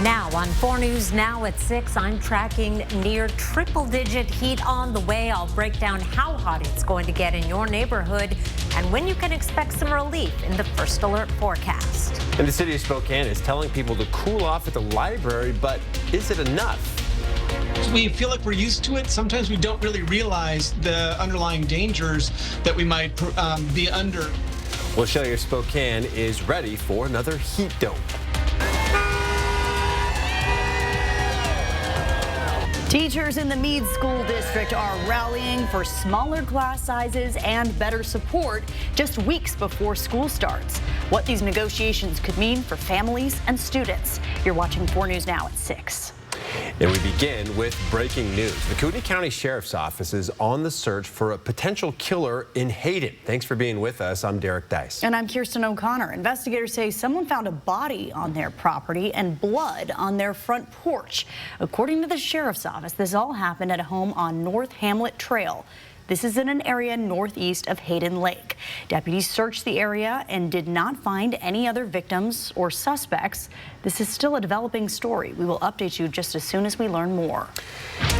Now on 4 News Now at 6, I'm tracking near triple-digit heat on the way. I'll break down how hot it's going to get in your neighborhood and when you can expect some relief in the First Alert forecast. And the city of Spokane is telling people to cool off at the library, but is it enough? We feel like we're used to it. Sometimes we don't really realize the underlying dangers that we might be under. We'll show you Spokane is ready for another heat dome. Teachers in the Meade School District are rallying for smaller class sizes and better support just weeks before school starts. What these negotiations could mean for families and students. You're watching 4 News Now at 6. And we begin with breaking news. The Kootenai County Sheriff's Office is on the search for a potential killer in Hayden. Thanks for being with us. I'm Derek Dice. And I'm Kirsten O'Connor. Investigators say someone found a body on their property and blood on their front porch. According to the Sheriff's Office, this all happened at a home on North Hamlet Trail. This is in an area northeast of Hayden Lake. Deputies searched the area and did not find any other victims or suspects. This is still a developing story. We will update you just as soon as we learn more.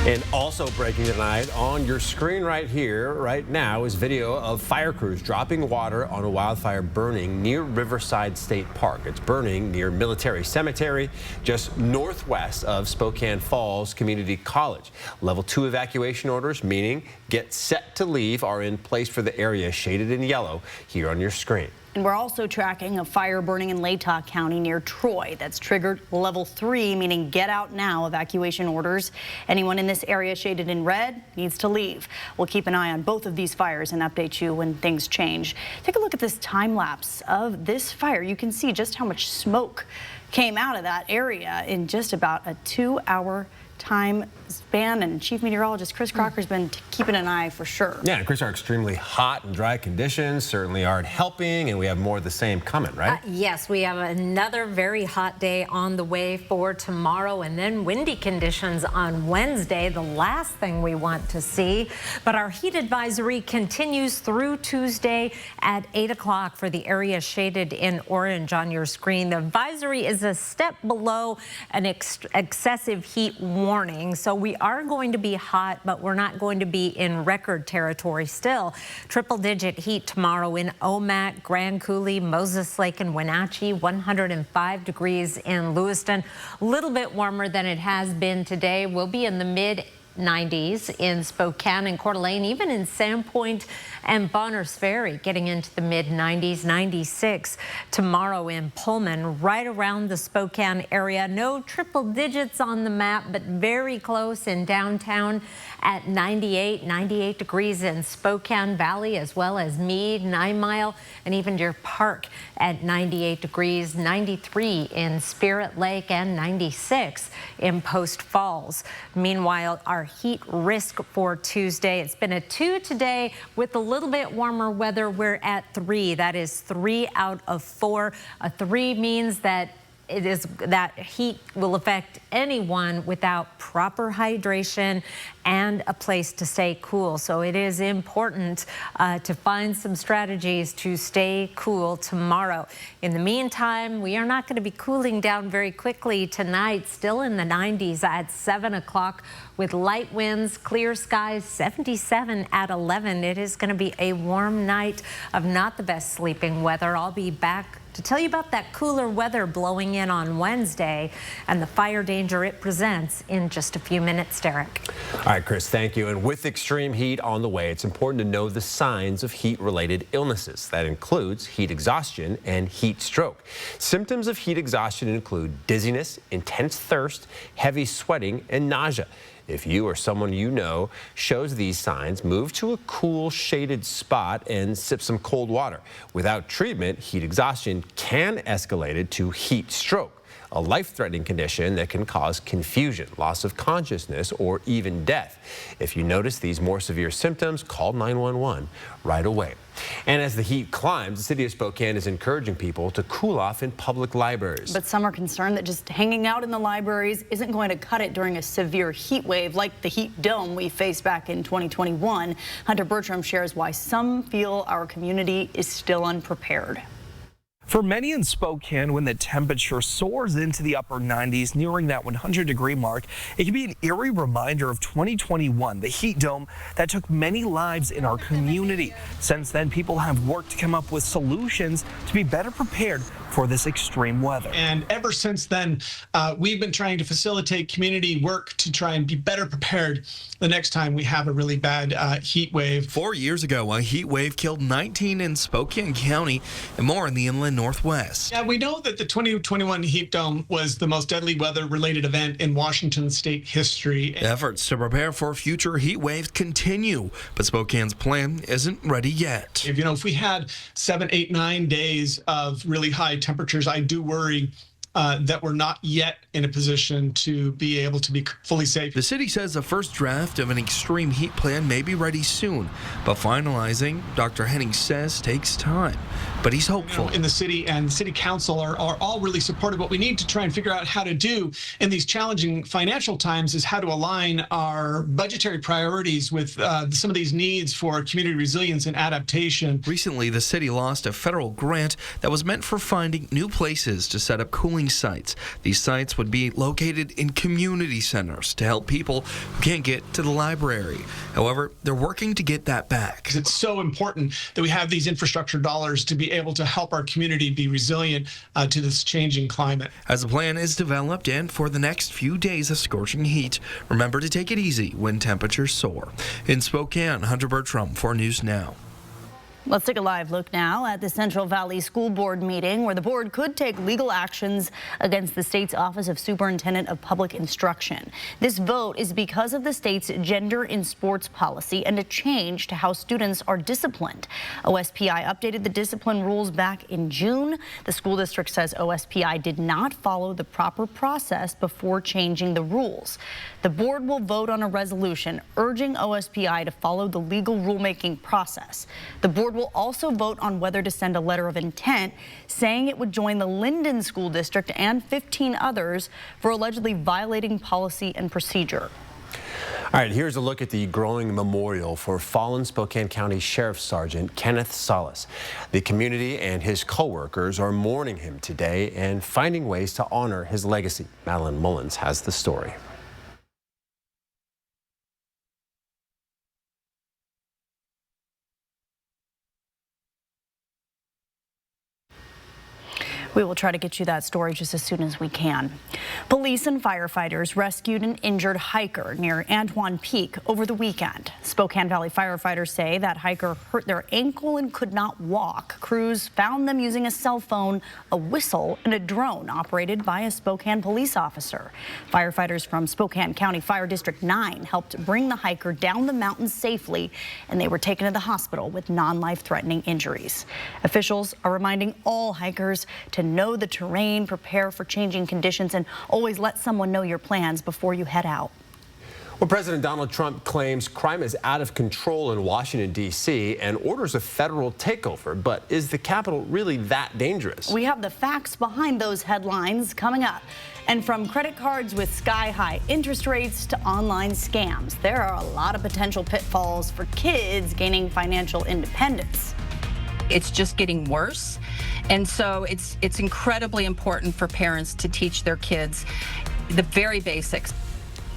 And also breaking tonight on your screen right here, right now, is video of fire crews dropping water on a wildfire burning near Riverside State Park. It's burning near Military Cemetery, just northwest of Spokane Falls Community College. Level 2 evacuation orders, meaning get set to leave, are in place for the area shaded in yellow here on your screen. And we're also tracking a fire burning in Latah County near Troy that's triggered level 3, meaning get out now evacuation orders. Anyone in this area shaded in red needs to leave. We'll keep an eye on both of these fires and update you when things change. Take a look at this time lapse of this fire. You can see just how much smoke came out of that area in just about a 2-hour time span, and Chief Meteorologist Chris Crocker's been keeping an eye for sure. Yeah, and Chris, our extremely hot and dry conditions certainly aren't helping, and we have more of the same coming, right? Yes, we have another very hot day on the way for tomorrow, and then windy conditions on Wednesday, the last thing we want to see. But our heat advisory continues through Tuesday at 8 o'clock for the area shaded in orange on your screen. The advisory is a step below an excessive heat warning, so we are going to be hot, but we're not going to be in record territory still. Triple-digit heat tomorrow in Omak, Grand Coulee, Moses Lake, and Wenatchee. 105 degrees in Lewiston. A little bit warmer than it has been today. We'll be in the mid-90s in Spokane and Coeur d'Alene, even in Sandpoint and Bonners Ferry, getting into the mid-90s. 96 tomorrow in Pullman, right around the Spokane area. No triple digits on the map, but very close in downtown at 98 degrees in Spokane Valley, as well as Meade, 9 Mile, and even Deer Park at 98 degrees. 93 in Spirit Lake and 96 in Post Falls. Meanwhile, our heat risk for Tuesday, it's been a 2 today with a little bit warmer weather. We're at 3. That is 3 out of 4. A 3 means that that heat will affect anyone without proper hydration and a place to stay cool. So it is important to find some strategies to stay cool tomorrow. In the meantime, we are not going to be cooling down very quickly tonight. Still in the 90s at 7 o'clock with light winds, clear skies, 77 at 11. It is going to be a warm night of not the best sleeping weather. I'll be back to tell you about that cooler weather blowing in on Wednesday and the fire danger it presents in just a few minutes, Derek. All right, Chris, thank you. And with extreme heat on the way, it's important to know the signs of heat-related illnesses. That includes heat exhaustion and heat stroke. Symptoms of heat exhaustion include dizziness, intense thirst, heavy sweating, and nausea. If you or someone you know shows these signs, move to a cool, shaded spot and sip some cold water. Without treatment, heat exhaustion can escalate to heat stroke, a life-threatening condition that can cause confusion, loss of consciousness, or even death. If you notice these more severe symptoms, call 911 right away. And as the heat climbs, the city of Spokane is encouraging people to cool off in public libraries. But some are concerned that just hanging out in the libraries isn't going to cut it during a severe heat wave like the heat dome we faced back in 2021. Hunter Bertram shares why some feel our community is still unprepared. For many in Spokane, when the temperature soars into the upper 90s, nearing that 100-degree mark, it can be an eerie reminder of 2021, the heat dome that took many lives in our community. Since then, people have worked to come up with solutions to be better prepared for this extreme weather. And ever since then, we've been trying to facilitate community work to try and be better prepared the next time we have a really bad heat wave. 4 years ago, a heat wave killed 19 in Spokane County and more in the inland Northwest. Yeah, we know that the 2021 heat dome was the most deadly weather-related event in Washington state history. Efforts to prepare for future heat waves continue, but Spokane's plan isn't ready yet. If we had 7, 8, 9 days of really high temperatures, I do worry that we're not yet in a position to be able to be fully safe. The city says the first draft of an extreme heat plan may be ready soon, but finalizing, Dr. Henning says, takes time. But he's hopeful. In the city and city council are all really supportive. What we need to try and figure out how to do in these challenging financial times is how to align our budgetary priorities with some of these needs for community resilience and adaptation. Recently, the city lost a federal grant that was meant for finding new places to set up cooling sites. These sites would be located in community centers to help people who can't get to the library. However, they're working to get that back. It's so important that we have these infrastructure dollars to be able to help our community be resilient to this changing climate. As the plan is developed and for the next few days of scorching heat, remember to take it easy when temperatures soar. In Spokane, Hunter Bertram for News Now. Let's take a live look now at the Central Valley School Board meeting, where the board could take legal actions against the state's Office of Superintendent of Public Instruction. This vote is because of the state's gender in sports policy and a change to how students are disciplined. OSPI updated the discipline rules back in June. The school district says OSPI did not follow the proper process before changing the rules. The board will vote on a resolution urging OSPI to follow the legal rulemaking process. The board will also vote on whether to send a letter of intent saying it would join the Linden School District and 15 others for allegedly violating policy and procedure. All right, here's a look at the growing memorial for fallen Spokane County Sheriff Sergeant Kenneth Salas. The community and his co-workers are mourning him today and finding ways to honor his legacy. Madeline Mullins has the story. We will try to get you that story just as soon as we can. Police and firefighters rescued an injured hiker near Antoine Peak over the weekend. Spokane Valley firefighters say that hiker hurt their ankle and could not walk. Crews found them using a cell phone, a whistle, and a drone operated by a Spokane police officer. Firefighters from Spokane County Fire District 9 helped bring the hiker down the mountain safely, and they were taken to the hospital with non-life-threatening injuries. Officials are reminding all hikers to know the terrain, prepare for changing conditions, and always let someone know your plans before you head out. Well, President Donald Trump claims crime is out of control in Washington, D.C. and orders a federal takeover. But is the Capitol really that dangerous? We have the facts behind those headlines coming up. And from credit cards with sky-high interest rates to online scams, there are a lot of potential pitfalls for kids gaining financial independence. It's just getting worse. And so it's incredibly important for parents to teach their kids the very basics.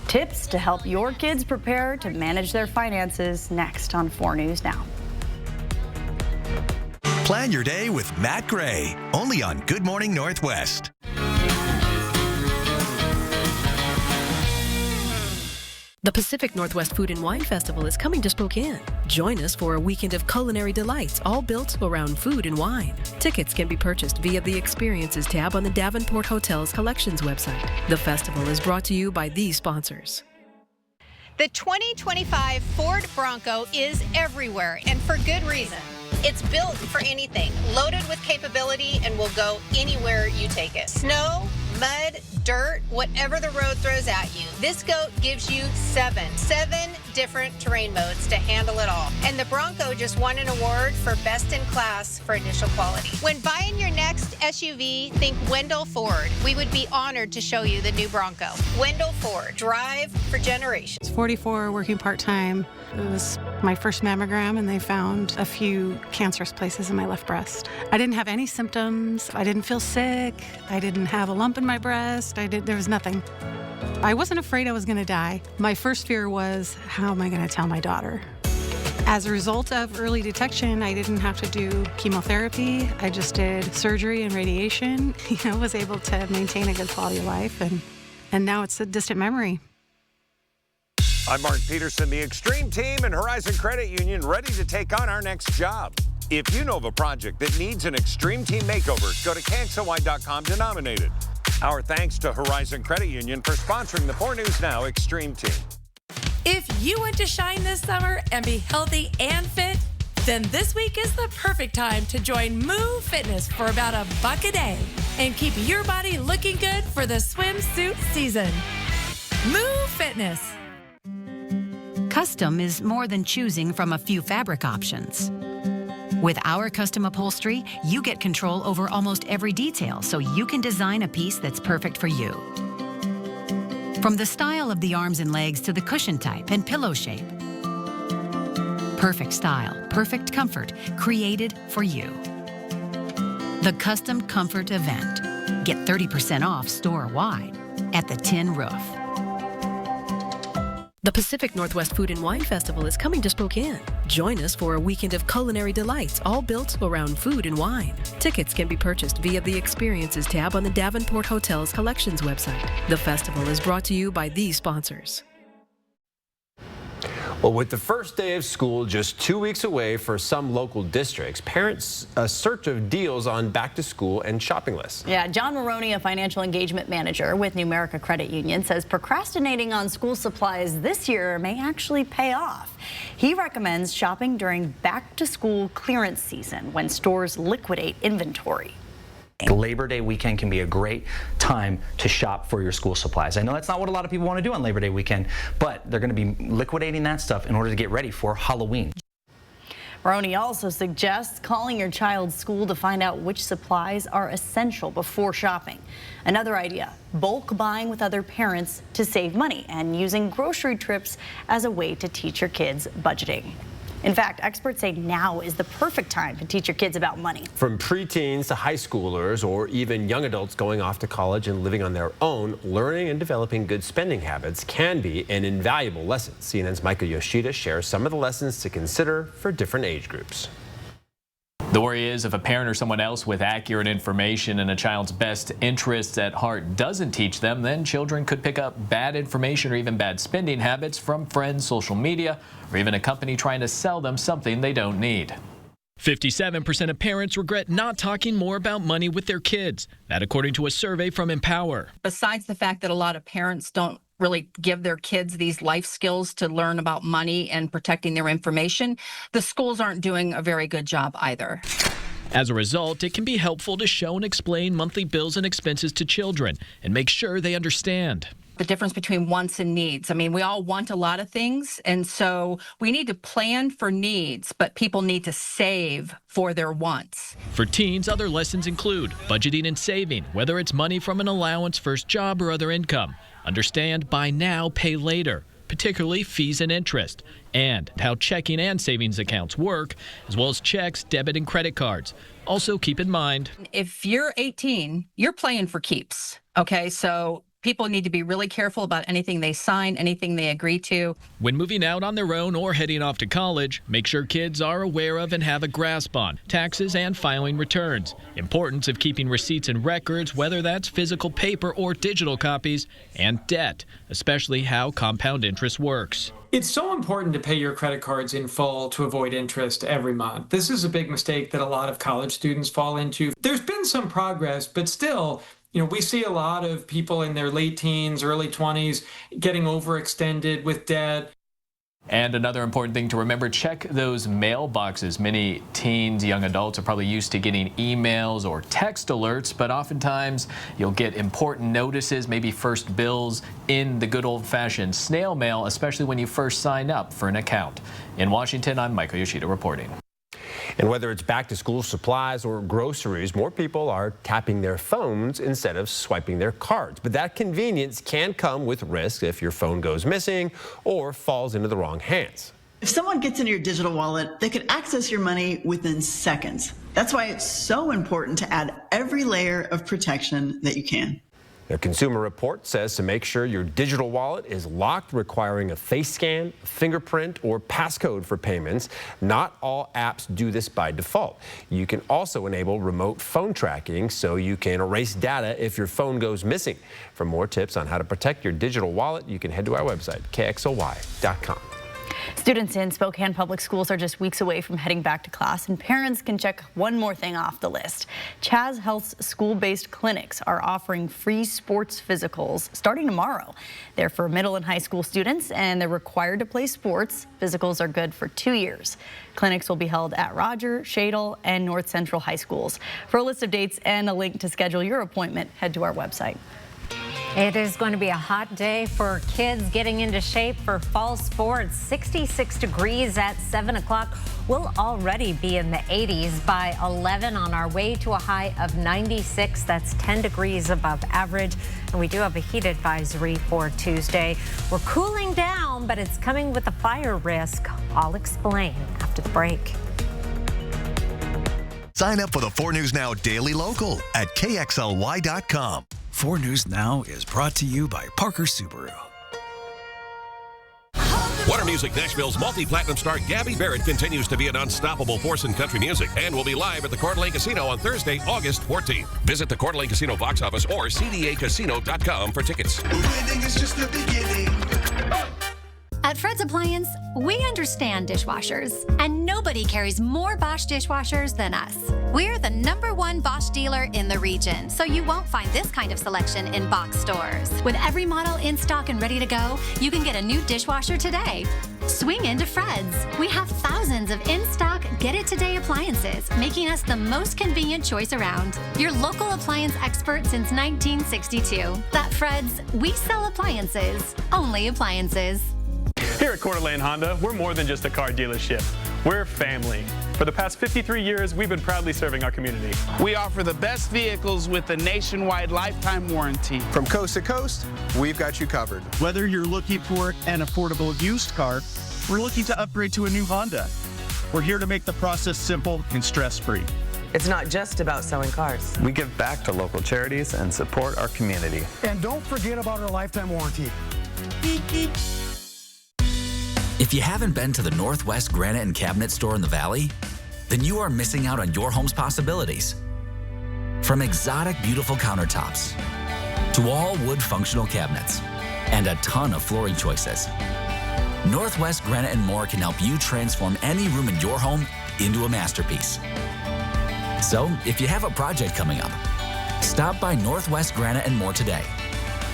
Tips to help your kids prepare to manage their finances next on 4 News Now. Plan your day with Matt Gray, only on Good Morning Northwest. The Pacific Northwest Food and Wine Festival is coming to Spokane. Join us for a weekend of culinary delights, all built around food and wine. Tickets can be purchased via the Experiences tab on the Davenport Hotel's Collections website. The festival is brought to you by these sponsors. The 2025 Ford Bronco is everywhere, and for good reason. It's built for anything, loaded with capability, and will go anywhere you take it. Snow, mud, dirt, whatever the road throws at you. This goat gives you seven different terrain modes to handle it all. And the Bronco just won an award for best in class for initial quality. When buying your next SUV, think Wendell Ford. We would be honored to show you the new Bronco. Wendell Ford, drive for generations. 44, working part-time. It was my first mammogram, and they found a few cancerous places in my left breast. I didn't have any symptoms. I didn't feel sick. I didn't have a lump in my breast. There was nothing. I wasn't afraid I was going to die. My first fear was, how am I going to tell my daughter? As a result of early detection, I didn't have to do chemotherapy. I just did surgery and radiation. Was able to maintain a good quality of life, and now it's a distant memory. I'm Mark Peterson, the Extreme Team and Horizon Credit Union, ready to take on our next job. If you know of a project that needs an Extreme Team makeover, go to KXLY.com to nominate it. Our thanks to Horizon Credit Union for sponsoring the 4 News Now Extreme Team. If you want to shine this summer and be healthy and fit, then this week is the perfect time to join Move Fitness for about $1 a day and keep your body looking good for the swimsuit season. Move Fitness. Custom is more than choosing from a few fabric options. With our custom upholstery, you get control over almost every detail, so you can design a piece that's perfect for you. From the style of the arms and legs to the cushion type and pillow shape. Perfect style, perfect comfort, created for you. The Custom Comfort Event. Get 30% off store-wide at the Tin Roof. The Pacific Northwest Food and Wine Festival is coming to Spokane. Join us for a weekend of culinary delights, all built around food and wine. Tickets can be purchased via the Experiences tab on the Davenport Hotel's Collections website. The festival is brought to you by these sponsors. Well, with the first day of school just 2 weeks away for some local districts, parents a search of deals on back to school and shopping lists. Yeah, John Maroney, a financial engagement manager with Numerica Credit Union, says procrastinating on school supplies this year may actually pay off. He recommends shopping during back to school clearance season when stores liquidate inventory. Labor Day weekend can be a great time to shop for your school supplies. I know that's not what a lot of people want to do on Labor Day weekend, but they're going to be liquidating that stuff in order to get ready for Halloween. Maroney also suggests calling your child's school to find out which supplies are essential before shopping. Another idea, bulk buying with other parents to save money and using grocery trips as a way to teach your kids budgeting. In fact, experts say now is the perfect time to teach your kids about money. From preteens to high schoolers or even young adults going off to college and living on their own, learning and developing good spending habits can be an invaluable lesson. CNN's Micah Yoshida shares some of the lessons to consider for different age groups. The worry is if a parent or someone else with accurate information and a child's best interests at heart doesn't teach them, then children could pick up bad information or even bad spending habits from friends, social media, or even a company trying to sell them something they don't need. 57% of parents regret not talking more about money with their kids. That according to a survey from Empower. Besides the fact that a lot of parents don't really give their kids these life skills to learn about money and protecting their information, the schools aren't doing a very good job either. As a result, it can be helpful to show and explain monthly bills and expenses to children and make sure they understand. The difference between wants and needs. I mean, we all want a lot of things, and so we need to plan for needs, but people need to save for their wants. For teens, other lessons include budgeting and saving, whether it's money from an allowance, first job, or other income. Understand buy now, pay later, particularly fees and interest, and how checking and savings accounts work, as well as checks, debit, and credit cards. Also, keep in mind, if you're 18, you're playing for keeps, okay? So people need to be really careful about anything they sign, anything they agree to. When moving out on their own or heading off to college, make sure kids are aware of and have a grasp on taxes and filing returns. Importance of keeping receipts and records, whether that's physical paper or digital copies, and debt, especially how compound interest works. It's so important to pay your credit cards in full to avoid interest every month. This is a big mistake that a lot of college students fall into. There's been some progress, but still, we see a lot of people in their late teens, early 20s getting overextended with debt. And another important thing to remember, check those mailboxes. Many teens, young adults are probably used to getting emails or text alerts, but oftentimes you'll get important notices, maybe first bills in the good old-fashioned snail mail, especially when you first sign up for an account. In Washington, I'm Michael Yoshida reporting. And whether it's back to school supplies or groceries, more people are tapping their phones instead of swiping their cards. But that convenience can come with risk if your phone goes missing or falls into the wrong hands. If someone gets into your digital wallet, they could access your money within seconds. That's why it's so important to add every layer of protection that you can. The Consumer Report says to make sure your digital wallet is locked, requiring a face scan, fingerprint, or passcode for payments. Not all apps do this by default. You can also enable remote phone tracking so you can erase data if your phone goes missing. For more tips on how to protect your digital wallet, you can head to our website, kxly.com. Students in Spokane Public Schools are just weeks away from heading back to class, and parents can check one more thing off the list. Chaz Health's school-based clinics are offering free sports physicals starting tomorrow. They're for middle and high school students, and they're required to play sports. Physicals are good for 2 years. Clinics will be held at Roger, Shadle, and North Central High Schools. For a list of dates and a link to schedule your appointment, head to our website. It is going to be a hot day for kids getting into shape for fall sports. 66 degrees at 7 o'clock. We'll already be in the 80s by 11 on our way to a high of 96. That's 10 degrees above average. And we do have a heat advisory for Tuesday. We're cooling down, but it's coming with a fire risk. I'll explain after the break. Sign up for the 4 News Now Daily Local at KXLY.com. 4 News Now is brought to you by Parker Subaru. Warner Music Nashville's multi-platinum star Gabby Barrett continues to be an unstoppable force in country music and will be live at the Coeur d'Alene Casino on Thursday, August 14th. Visit the Coeur d'Alene Casino box office or cdacasino.com for tickets. Winning is just the beginning. At Fred's Appliance, we understand dishwashers, and nobody carries more Bosch dishwashers than us. We're the #1 Bosch dealer in the region, so you won't find this kind of selection in box stores. With every model in stock and ready to go, you can get a new dishwasher today. Swing into Fred's. We have thousands of in-stock get-it-today appliances, making us the most convenient choice around. Your local appliance expert since 1962. At Fred's, we sell appliances, only appliances. Here at Coeur d'Alene Honda, we're more than just a car dealership. We're family. For the past 53 years, we've been proudly serving our community. We offer the best vehicles with a nationwide lifetime warranty. From coast to coast, we've got you covered. Whether you're looking for an affordable used car, we're looking to upgrade to a new Honda. We're here to make the process simple and stress-free. It's not just about selling cars. We give back to local charities and support our community. And don't forget about our lifetime warranty. Beep, beep. If you haven't been to the Northwest Granite and Cabinet Store in the Valley, then you are missing out on your home's possibilities. From exotic, beautiful countertops to all wood functional cabinets and a ton of flooring choices, Northwest Granite and More can help you transform any room in your home into a masterpiece. So, if you have a project coming up, stop by Northwest Granite and More today,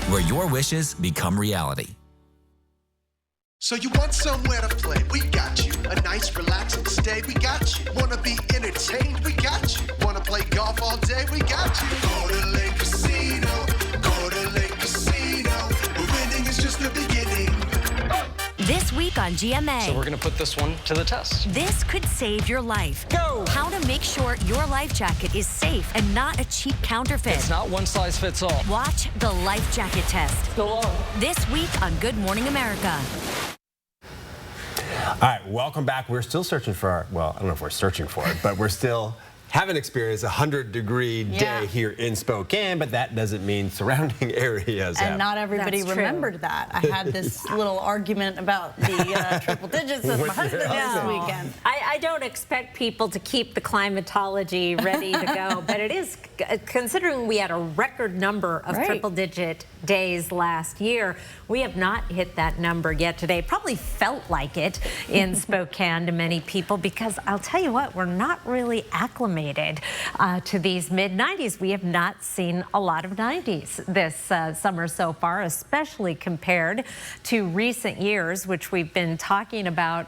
where your wishes become reality. So you want somewhere to play? We got you. A nice relaxing stay? We got you. Wanna be entertained? We got you. Wanna play golf all day? We got you. Coeur d'Alene Casino. Coeur d'Alene Casino. Winning is just the beginning. This week on GMA. So we're going to put this one to the test. This could save your life. Go! How to make sure your life jacket is safe and not a cheap counterfeit. It's not one size fits all. Watch the life jacket test. Go on. This week on Good Morning America. All right, welcome back. We're still searching for our, well, I don't know if we're searching for it, but we're still haven't experienced a 100-degree day here in Spokane, but that doesn't mean surrounding areas have. And not everybody remembered that. I had this little argument about the triple digits with my husband this weekend. I don't expect people to keep the climatology ready to go, but it is, considering we had a record number of triple-digit days last year, we have not hit that number yet today. Probably felt like it in Spokane to many people because I'll tell you what, we're not really acclimated acclimated to these mid-90s. We have not seen a lot of 90s this summer so far, especially compared to recent years, which we've been talking about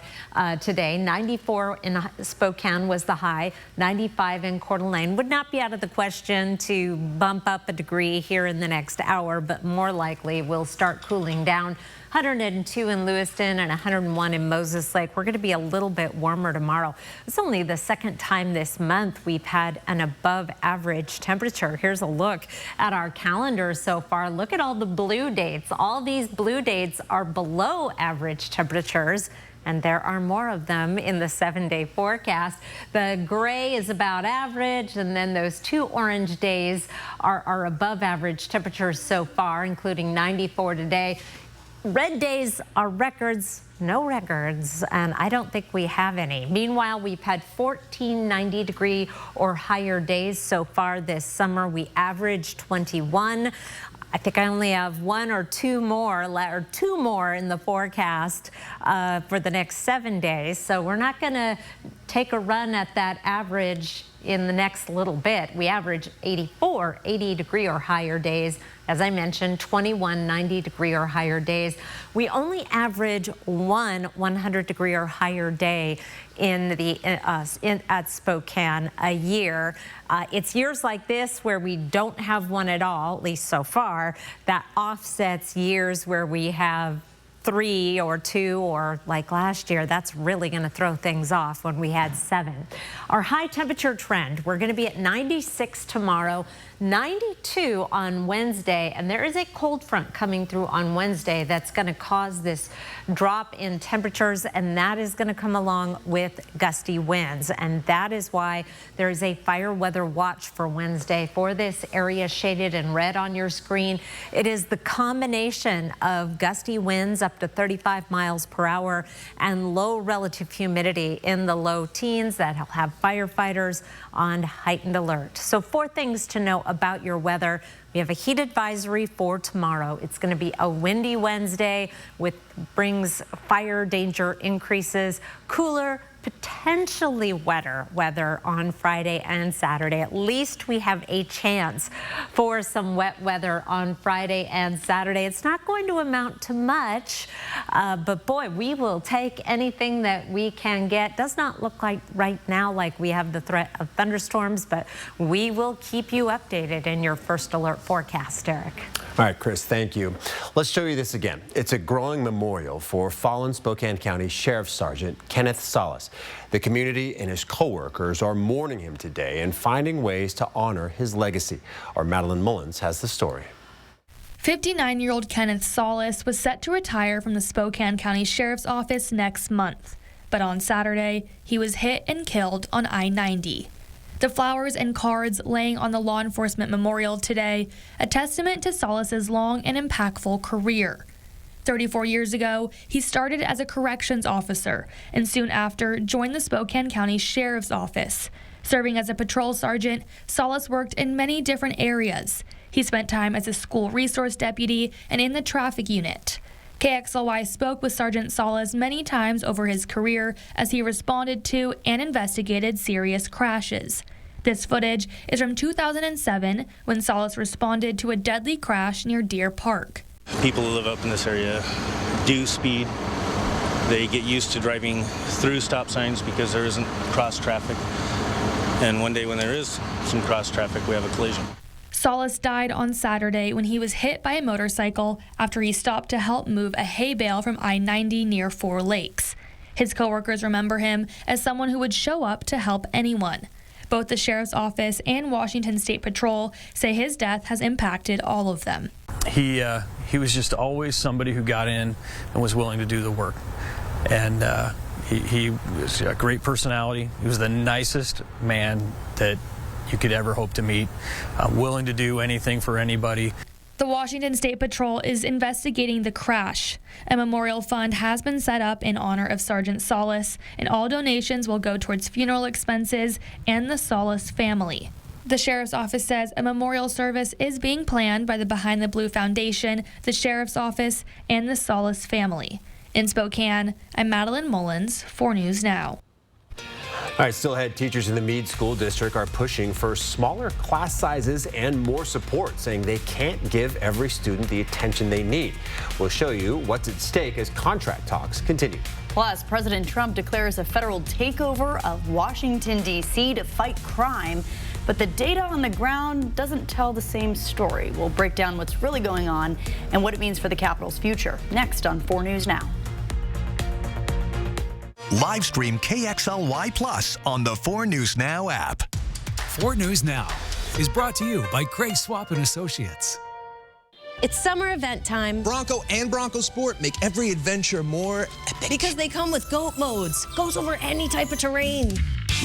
today. 94 in Spokane was the high, 95 in Coeur d'Alene. Would not be out of the question to bump up a degree here in the next hour, but more likely will start cooling down. 102 in Lewiston and 101 in Moses Lake. We're going to be a little bit warmer tomorrow. It's only the second time this month we've had an above average temperature. Here's a look at our calendar so far. Look at all the blue dates. All these blue dates are below average temperatures, and there are more of them in the 7-day forecast. The gray is about average, and then those 2 orange days are above average temperatures so far, including 94 today. Red days are records, no records, and I don't think we have any. Meanwhile, we've had 14 90-degree or higher days so far this summer. We averaged 21. I think I only have 1 or 2 more, or 2 more in the forecast for the next 7 days. So we're not going to take a run at that average in the next little bit. We average 84 80-degree or higher days. As I mentioned, 21 90-degree or higher days. We only average 1 100-degree or higher day at Spokane a year. It's years like this where we don't have one at all, at least so far, that offsets years where we have 3 or 2, or like last year, that's really going to throw things off when we had 7. Our high temperature trend, we're going to be at 96 tomorrow, 92 on Wednesday, and there is a cold front coming through on Wednesday that's going to cause this drop in temperatures, and that is going to come along with gusty winds, and that is why there is a fire weather watch for Wednesday for this area shaded in red on your screen. It is the combination of gusty winds up to 35 miles per hour and low relative humidity in the low teens that'll have firefighters on heightened alert. So 4 things to know about your weather. We have a heat advisory for tomorrow. It's going to be a windy Wednesday, which brings fire danger increases, cooler, potentially wetter weather on Friday and Saturday. At least we have a chance for some wet weather on Friday and Saturday. It's not going to amount to much, but boy, we will take anything that we can get. Does not look like right now like we have the threat of thunderstorms, but we will keep you updated in your first alert forecast, Eric. All right, Chris, thank you. Let's show you this again. It's a growing memorial for fallen Spokane County Sheriff Sergeant Kenneth Solis. The community and his co-workers are mourning him today and finding ways to honor his legacy. Our Madeline Mullins has the story. 59-year-old Kenneth Solis was set to retire from the Spokane County Sheriff's Office next month. But on Saturday, he was hit and killed on I-90. The flowers and cards laying on the law enforcement memorial today, a testament to Solis's long and impactful career. 34 years ago, he started as a corrections officer and soon after joined the Spokane County Sheriff's Office. Serving as a patrol sergeant, Solis worked in many different areas. He spent time as a school resource deputy and in the traffic unit. KXLY spoke with Sergeant Solis many times over his career as he responded to and investigated serious crashes. This footage is from 2007 when Solis responded to a deadly crash near Deer Park. People who live up in this area do speed. They get used to driving through stop signs because there isn't cross traffic. And one day when there is some cross traffic, we have a collision. Solis died on Saturday when he was hit by a motorcycle after he stopped to help move a hay bale from I-90 near 4 Lakes. His coworkers remember him as someone who would show up to help anyone. Both the Sheriff's Office and Washington State Patrol say his death has impacted all of them. He was just always somebody who got in and was willing to do the work. And he was a great personality. He was the nicest man that you could ever hope to meet, willing to do anything for anybody. The Washington State Patrol is investigating the crash. A memorial fund has been set up in honor of Sergeant Solis, and all donations will go towards funeral expenses and the Solis family. The Sheriff's Office says a memorial service is being planned by the Behind the Blue Foundation, the Sheriff's Office, and the Solis family. In Spokane, I'm Madeline Mullins, 4 News Now. All right, still ahead, teachers in the Meade School District are pushing for smaller class sizes and more support, saying they can't give every student the attention they need. We'll show you what's at stake as contract talks continue. Plus, President Trump declares a federal takeover of Washington, D.C. to fight crime. But the data on the ground doesn't tell the same story. We'll break down what's really going on and what it means for the Capitol's future. Next on 4 News Now. Live stream KXLY Plus on the 4 News Now app. 4 News Now is brought to you by Craig Swap and Associates. It's summer event time. Bronco and Bronco Sport make every adventure more epic. Because they come with GOAT modes. Goes over any type of terrain.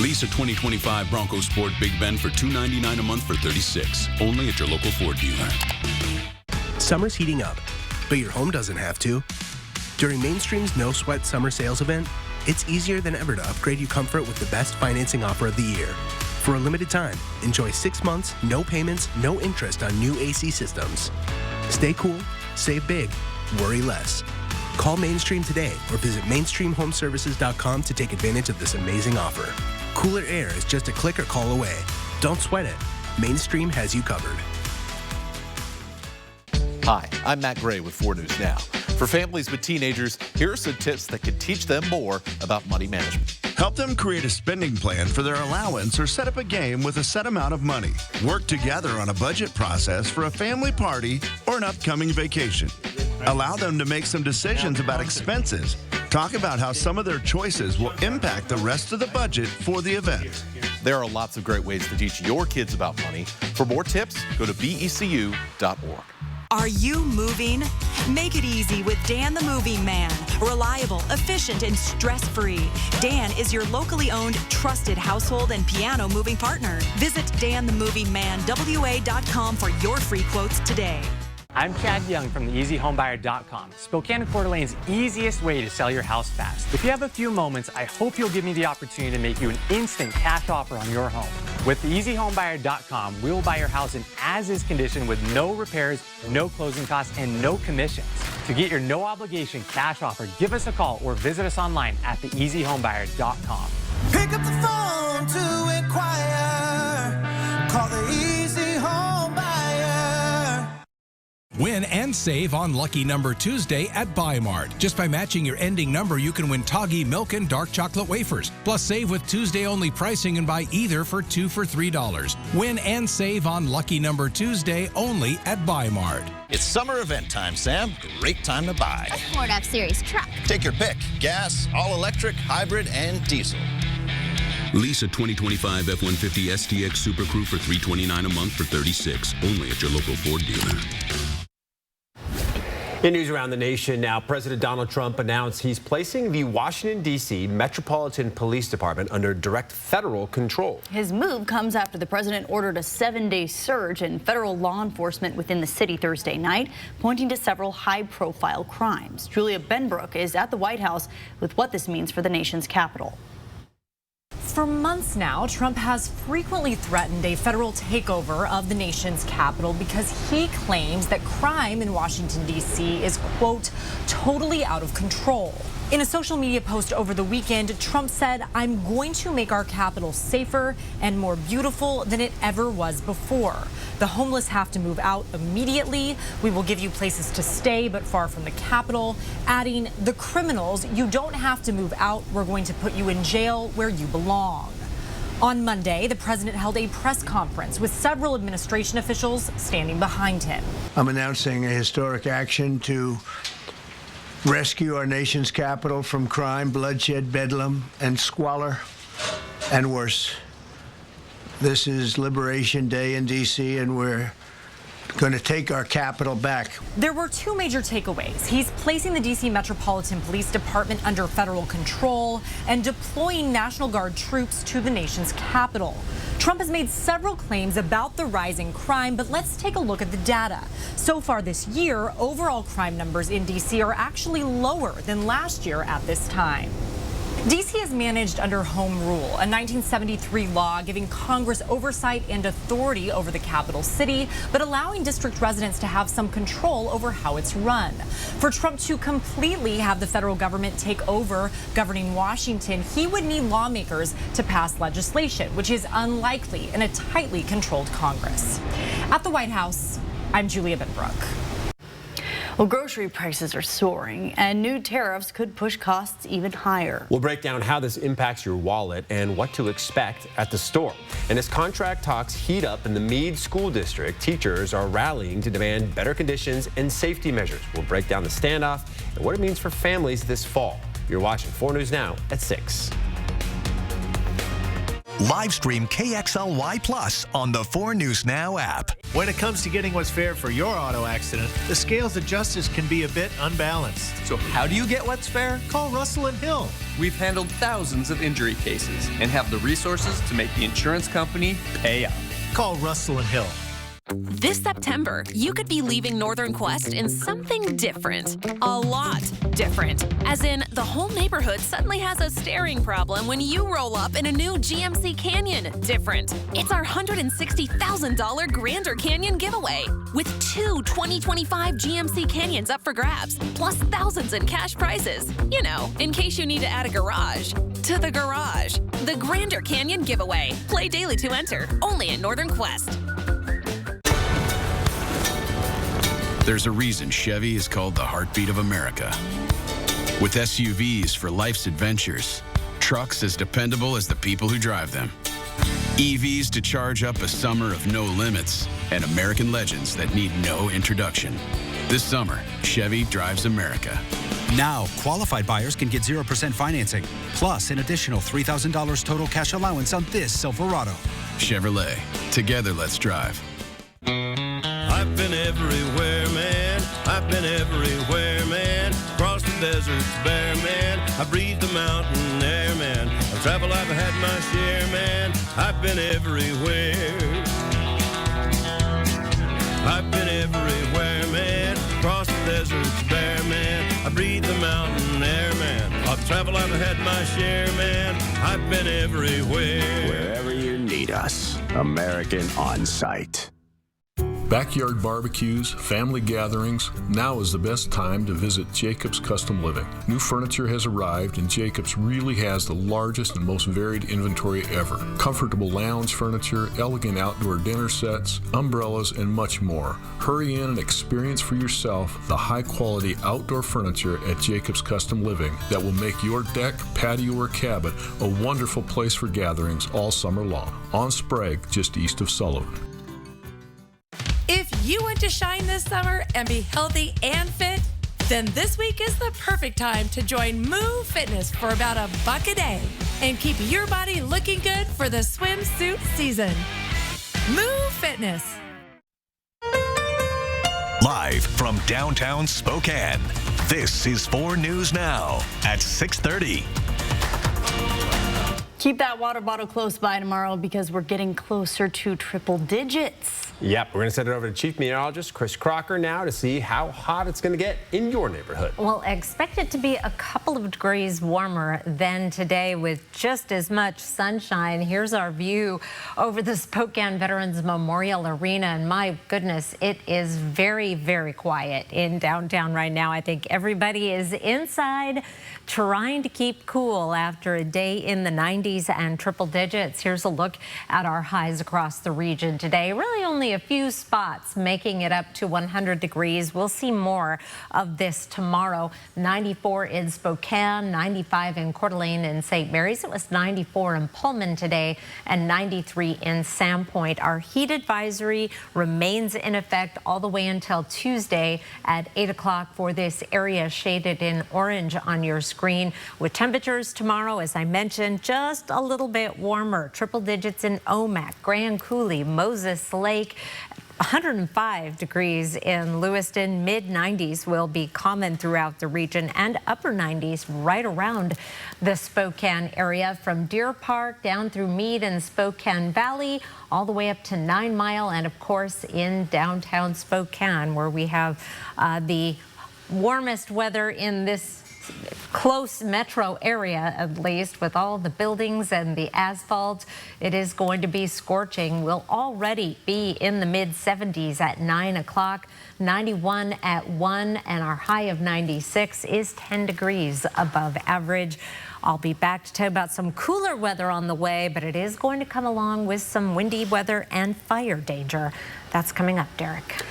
Lease a 2025 Bronco Sport Big Bend for $299 a month for $36. Only at your local Ford dealer. Summer's heating up, but your home doesn't have to. During Mainstream's No Sweat Summer Sales event, it's easier than ever to upgrade your comfort with the best financing offer of the year. For a limited time, enjoy 6 months, no payments, no interest on new AC systems. Stay cool, save big, worry less. Call Mainstream today or visit mainstreamhomeservices.com to take advantage of this amazing offer. Cooler air is just a click or call away. Don't sweat it. Mainstream has you covered. Hi, I'm Matt Gray with 4 News Now. For families with teenagers, here are some tips that can teach them more about money management. Help them create a spending plan for their allowance or set up a game with a set amount of money. Work together on a budget process for a family party or an upcoming vacation. Allow them to make some decisions about expenses. Talk about how some of their choices will impact the rest of the budget for the event. There are lots of great ways to teach your kids about money. For more tips, go to becu.org. Are you moving? Make it easy with Dan the Moving Man. Reliable, efficient, and stress-free. Dan is your locally owned, trusted household and piano moving partner. Visit danthemovingmanwa.com for your free quotes today. I'm Chad Young from theeasyhomebuyer.com, Spokane and Coeur d'Alene's easiest way to sell your house fast. If you have a few moments, I hope you'll give me the opportunity to make you an instant cash offer on your home. With theeasyhomebuyer.com, we will buy your house in as-is condition with no repairs, no closing costs, and no commissions. To get your no-obligation cash offer, give us a call or visit us online at theeasyhomebuyer.com. Pick up the phone to inquire. Call the Easy Home Buyer. Win and save on Lucky Number Tuesday at Buy Mart. Just by matching your ending number, you can win Toggy milk and dark chocolate wafers. Plus, save with Tuesday-only pricing and buy either for 2 for $3. Win and save on Lucky Number Tuesday only at Buy Mart. It's summer event time, Sam. Great time to buy. A Ford F-Series truck. Take your pick. Gas, all-electric, hybrid, and diesel. Lease a 2025 F-150 STX Super Crew for $329 a month for $36. Only at your local Ford dealer. In news around the nation now, President Donald Trump announced he's placing the Washington, D.C. Metropolitan Police Department under direct federal control. His move comes after the president ordered a 7-day surge in federal law enforcement within the city Thursday night, pointing to several high-profile crimes. Julia Benbrook is at the White House with what this means for the nation's capital. For months now, Trump has frequently threatened a federal takeover of the nation's capital because he claims that crime in Washington, D.C. is, quote, totally out of control. In a social media post over the weekend, Trump said, "I'm going to make our capital safer and more beautiful than it ever was before. The homeless have to move out immediately. We will give you places to stay, but far from the capital," adding, "The criminals, you don't have to move out. We're going to put you in jail where you belong." On Monday, the president held a press conference with several administration officials standing behind him. I'm announcing a historic action to rescue our nation's capital from crime, bloodshed, bedlam, and squalor, and worse. This is Liberation Day in D.C., and we're going to take our capital back. There were two major takeaways. He's placing the D.C. Metropolitan Police Department under federal control and deploying National Guard troops to the nation's capital. Trump has made several claims about the rising crime, but let's take a look at the data. So far this year, overall crime numbers in D.C. are actually lower than last year at this time. D.C. is managed under home rule, a 1973 law giving Congress oversight and authority over the capital city, but allowing district residents to have some control over how it's run. For Trump to completely have the federal government take over governing Washington, he would need lawmakers to pass legislation, which is unlikely in a tightly controlled Congress. At the White House, I'm Julia Benbrook. Well, grocery prices are soaring, and new tariffs could push costs even higher. We'll break down how this impacts your wallet and what to expect at the store. And as contract talks heat up in the Meade School District, teachers are rallying to demand better conditions and safety measures. We'll break down the standoff and what it means for families this fall. You're watching 4 News Now at 6. Live stream KXLY Plus on the 4 News Now app. When it comes to getting what's fair for your auto accident, the scales of justice can be a bit unbalanced. So how do you get what's fair? Call Russell and Hill. We've handled thousands of injury cases and have the resources to make the insurance company pay up. Call Russell and Hill. This September, you could be leaving Northern Quest in something different. A lot different. As in, the whole neighborhood suddenly has a staring problem when you roll up in a new GMC Canyon. Different. It's our $160,000 Grander Canyon giveaway. With 2 2025 GMC Canyons up for grabs, plus thousands in cash prizes. You know, in case you need to add a garage to the garage. The Grander Canyon giveaway. Play daily to enter. Only at Northern Quest. There's a reason Chevy is called the heartbeat of America. With SUVs for life's adventures, trucks as dependable as the people who drive them, EVs to charge up a summer of no limits, and American legends that need no introduction. This summer, Chevy drives America. Now, qualified buyers can get 0% financing, plus an additional $3,000 total cash allowance on this Silverado. Chevrolet. Together, let's drive. I've been everywhere, man. I've been everywhere, man. Across the deserts bare, man. I breathe the mountain air, man. I've traveled, I've had my share, man. I've been everywhere. I've been everywhere, man. Across the deserts bare, man. I breathe the mountain air, man. I've traveled, I've had my share, man. I've been everywhere. Wherever you need us, American On Site. Backyard barbecues, family gatherings, now is the best time to visit Jacobs Custom Living. New furniture has arrived and Jacobs really has the largest and most varied inventory ever. Comfortable lounge furniture, elegant outdoor dinner sets, umbrellas, and much more. Hurry in and experience for yourself the high-quality outdoor furniture at Jacobs Custom Living that will make your deck, patio, or cabin a wonderful place for gatherings all summer long. On Sprague, just east of Sullivan. If you want to shine this summer and be healthy and fit, then this week is the perfect time to join Moo Fitness for about $1 a day and keep your body looking good for the swimsuit season. Moo Fitness. Live from downtown Spokane, this is 4 News Now at 6:30. Keep that water bottle close by tomorrow because we're getting closer to triple digits. Yep, we're going to send it over to Chief Meteorologist Chris Crocker now to see how hot it's going to get in your neighborhood. Well, expect it to be a couple of degrees warmer than today with just as much sunshine. Here's our view over the Spokane Veterans Memorial Arena. And my goodness, it is very, very quiet in downtown right now. I think everybody is inside trying to keep cool after a day in the 90s and triple digits. Here's a look at our highs across the region today. Really only a few spots making it up to 100 degrees. We'll see more of this tomorrow. 94 in Spokane, 95 in Coeur d'Alene and St. Mary's. It was 94 in Pullman today and 93 in Sandpoint. Our heat advisory remains in effect all the way until Tuesday at 8 o'clock for this area shaded in orange on your screen. With temperatures tomorrow, as I mentioned, just a little bit warmer. Triple digits in Omak, Grand Coulee, Moses Lake. 105 degrees in Lewiston. Mid-90s will be common throughout the region and upper 90s right around the Spokane area from Deer Park down through Meade and Spokane Valley all the way up to 9 Mile and of course in downtown Spokane where we have the warmest weather in this close metro area, at least, with all the buildings and the asphalt. It is going to be scorching. We'll already be in the mid-70s at 9 o'clock, 91 at 1, and our high of 96 is 10 degrees above average. I'll be back to tell you about some cooler weather on the way, but it is going to come along with some windy weather and fire danger. That's coming up, Derek.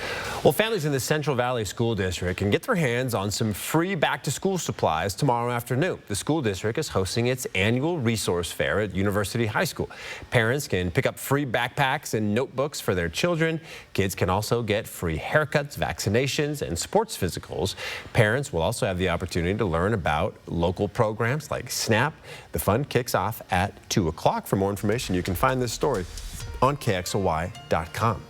Well, families in the Central Valley School District can get their hands on some free back-to-school supplies tomorrow afternoon. The school district is hosting its annual resource fair at University High School. Parents can pick up free backpacks and notebooks for their children. Kids can also get free haircuts, vaccinations, and sports physicals. Parents will also have the opportunity to learn about local programs like SNAP. The fun kicks off at 2 o'clock. For more information, you can find this story on KXLY.com.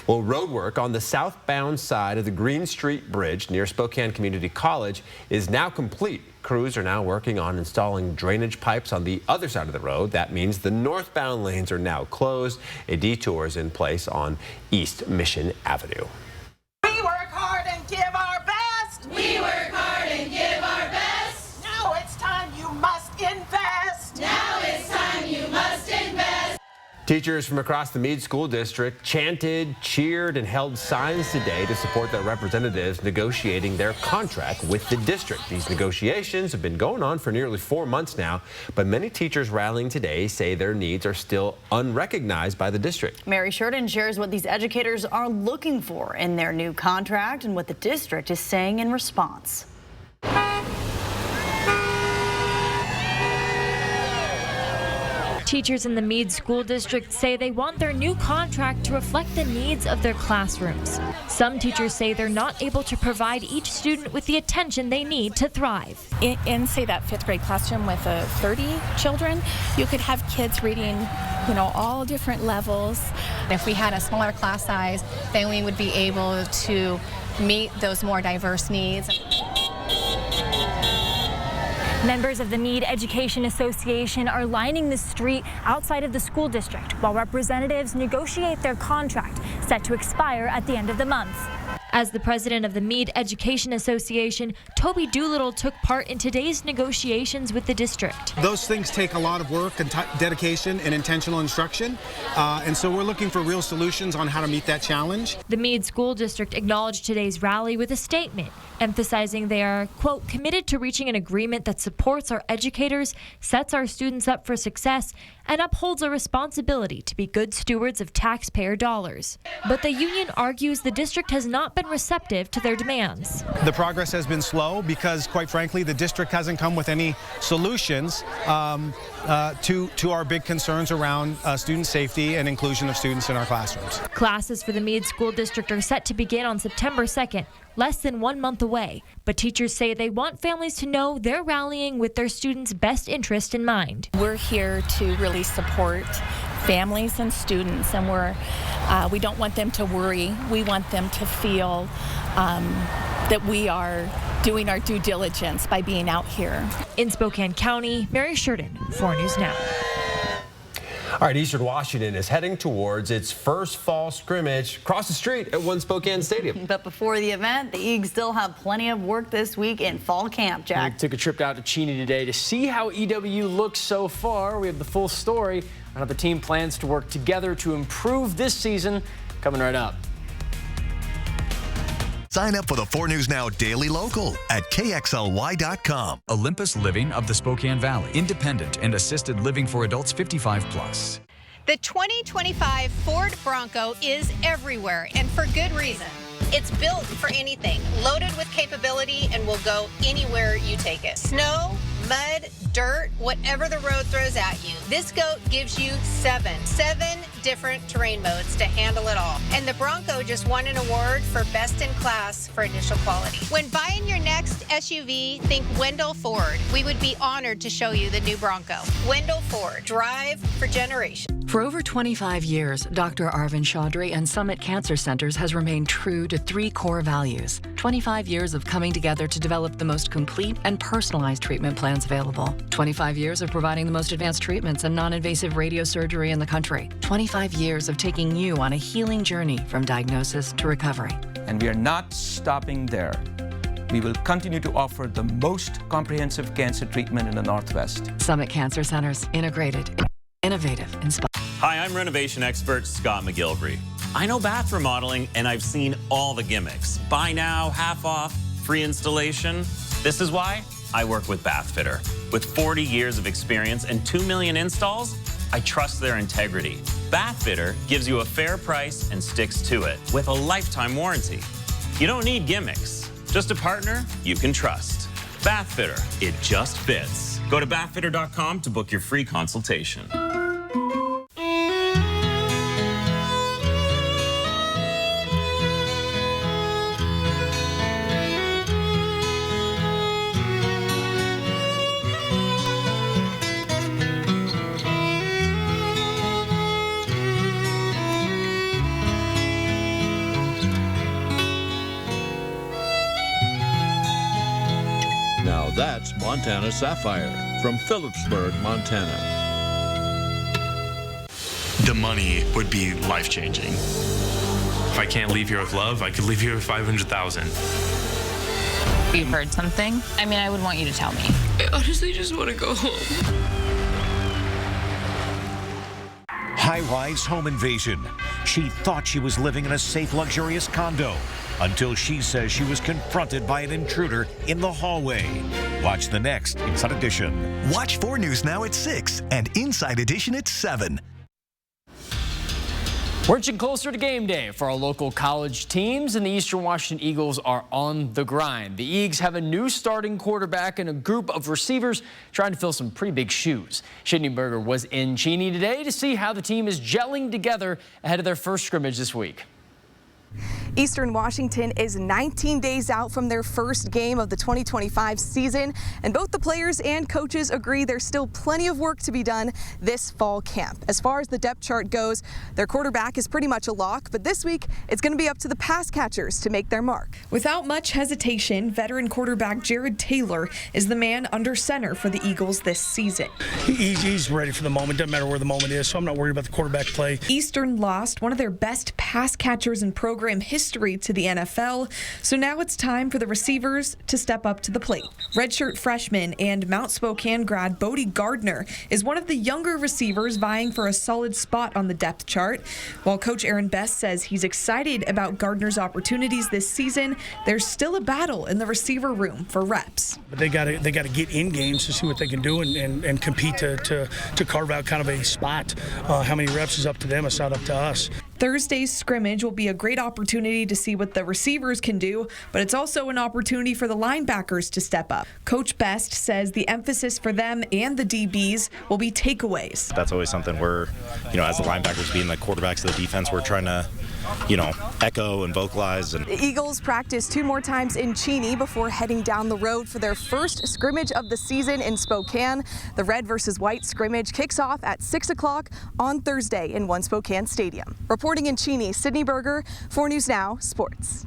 Well, road work on the southbound side of the Green Street Bridge near Spokane Community College is now complete. Crews are now working on installing drainage pipes on the other side of the road. That means the northbound lanes are now closed. A detour is in place on East Mission Avenue. We work hard and give our best. We work hard and give our best. Now it's time you must invest. Now it's time you must invest. Teachers from across the Meade School District chanted, cheered, and held signs today to support their representatives negotiating their contract with the district. These negotiations have been going on for nearly 4 months now, but many teachers rallying today say their needs are still unrecognized by the district. Mary Sheridan shares what these educators are looking for in their new contract and what the district is saying in response. Teachers in the Meade School District say they want their new contract to reflect the needs of their classrooms. Some teachers say they're not able to provide each student with the attention they need to thrive. In say that 5th grade classroom with 30 children, you could have kids reading, all different levels. If we had a smaller class size, then we would be able to meet those more diverse needs. Members of the Meade Education Association are lining the street outside of the school district while representatives negotiate their contract set to expire at the end of the month. As the president of the Meade Education Association, Toby Doolittle took part in today's negotiations with the district. Those things take a lot of work and dedication and intentional instruction, and so we're looking for real solutions on how to meet that challenge. The Meade School District acknowledged today's rally with a statement, emphasizing they are, quote, committed to reaching an agreement that supports our educators, sets our students up for success, and upholds a responsibility to be good stewards of taxpayer dollars. But the union argues the district has not been receptive to their demands. The progress has been slow because, quite frankly, the district hasn't come with any solutions to our big concerns around student safety and inclusion of students in our classrooms. Classes for the Meade School District are set to begin on September 2nd, less than 1 month away. But teachers say they want families to know they're rallying with their students' best interest in mind. We're here to really support families and students, and we don't want them to worry. We want them to feel that we are doing our due diligence by being out here. In Spokane County, Mary Sheridan, 4 News Now. All right, Eastern Washington is heading towards its first fall scrimmage across the street at One Spokane Stadium. But before the event, the Eags still have plenty of work this week in fall camp, Jack. We took a trip out to Cheney today to see how EW looks so far. We have the full story on how the team plans to work together to improve this season, coming right up. Sign up for the 4 News Now Daily Local at KXLY.com. Olympus Living of the Spokane Valley. Independent and assisted living for adults 55 plus. The 2025 Ford Bronco is everywhere, and for good reason. It's built for anything, loaded with capability, and will go anywhere you take it. Snow, mud, dirt, whatever the road throws at you. This goat gives you seven different terrain modes to handle it all. And the Bronco just won an award for best in class for initial quality. When buying your next SUV, think Wendell Ford. We would be honored to show you the new Bronco. Wendell Ford, drive for generations. For over 25 years, Dr. Arvind Chaudhry and Summit Cancer Centers has remained true to 3 core values. 25 years of coming together to develop the most complete and personalized treatment plans available. 25 years of providing the most advanced treatments and non-invasive radiosurgery in the country. 25 years of taking you on a healing journey from diagnosis to recovery. And we are not stopping there. we will continue to offer the most comprehensive cancer treatment in the Northwest. Summit Cancer Centers, integrated, innovative, inspired. Hi, I'm renovation expert Scott McGilvery. I know bath remodeling, and I've seen all the gimmicks. Buy now, half off, free installation. This is why I work with Bathfitter. With 40 years of experience and 2 million installs, I trust their integrity. Bathfitter gives you a fair price and sticks to it with a lifetime warranty. You don't need gimmicks, just a partner you can trust. Bathfitter, it just fits. Go to bathfitter.com to book your free consultation. Now that's Montana Sapphire from Phillipsburg, Montana. The money would be life-changing. If I can't leave here with love, I could leave here with $500,000. You've heard something? I mean, I would want you to tell me. I honestly just want to go home. High-rise home invasion. She thought she was living in a safe, luxurious condo until she says she was confronted by an intruder in the hallway. Watch the next Inside Edition. Watch 4 News Now at 6 and Inside Edition at 7. We're inching closer to game day for our local college teams, and the Eastern Washington Eagles are on the grind. The Eags have a new starting quarterback and a group of receivers trying to fill some pretty big shoes. Schnittenberger was in Cheney today to see how the team is gelling together ahead of their first scrimmage this week. Eastern Washington is 19 days out from their first game of the 2025 season, and both the players and coaches agree there's still plenty of work to be done this fall camp. As far as the depth chart goes, their quarterback is pretty much a lock, but this week it's going to be up to the pass catchers to make their mark. Without much hesitation, veteran quarterback Jared Taylor is the man under center for the Eagles this season. He's ready for the moment, doesn't matter where the moment is, so I'm not worried about the quarterback play. Eastern lost one of their best pass catchers in program history to the NFL, so now it's time for the receivers to step up to the plate. Redshirt freshman and Mount Spokane grad Bodie Gardner is one of the younger receivers vying for a solid spot on the depth chart. While Coach Aaron Best says he's excited about Gardner's opportunities this season, there's still a battle in the receiver room for reps. But they got to get in games to see what they can do and compete to carve out kind of a spot. How many reps is up to them? It's not up to us. Thursday's scrimmage will be a great opportunity to see what the receivers can do, but it's also an opportunity for the linebackers to step up. Coach Best says the emphasis for them and the DBs will be takeaways. That's always something we're, as the linebackers being the quarterbacks of the defense, we're trying to, echo and vocalize. And the Eagles practice 2 more times in Cheney before heading down the road for their first scrimmage of the season in Spokane. The red versus white scrimmage kicks off at 6 o'clock on Thursday in One Spokane Stadium. Reporting in Cheney, Sydney Berger, 4 News Now Sports.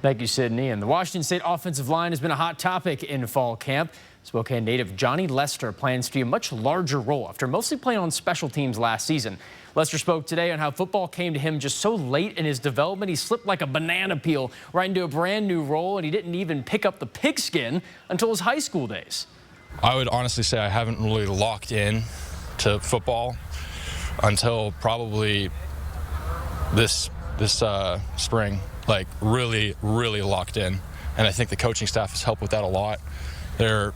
Thank you, Sydney. And the Washington State offensive line has been a hot topic in fall camp. Spokane native Johnny Lester plans to be a much larger role after mostly playing on special teams last season. Lester spoke today on how football came to him just so late in his development. He slipped like a banana peel right into a brand new role, and he didn't even pick up the pigskin until his high school days. I would honestly say I haven't really locked in to football until probably this spring, like really locked in. And I think the coaching staff has helped with that a lot. They're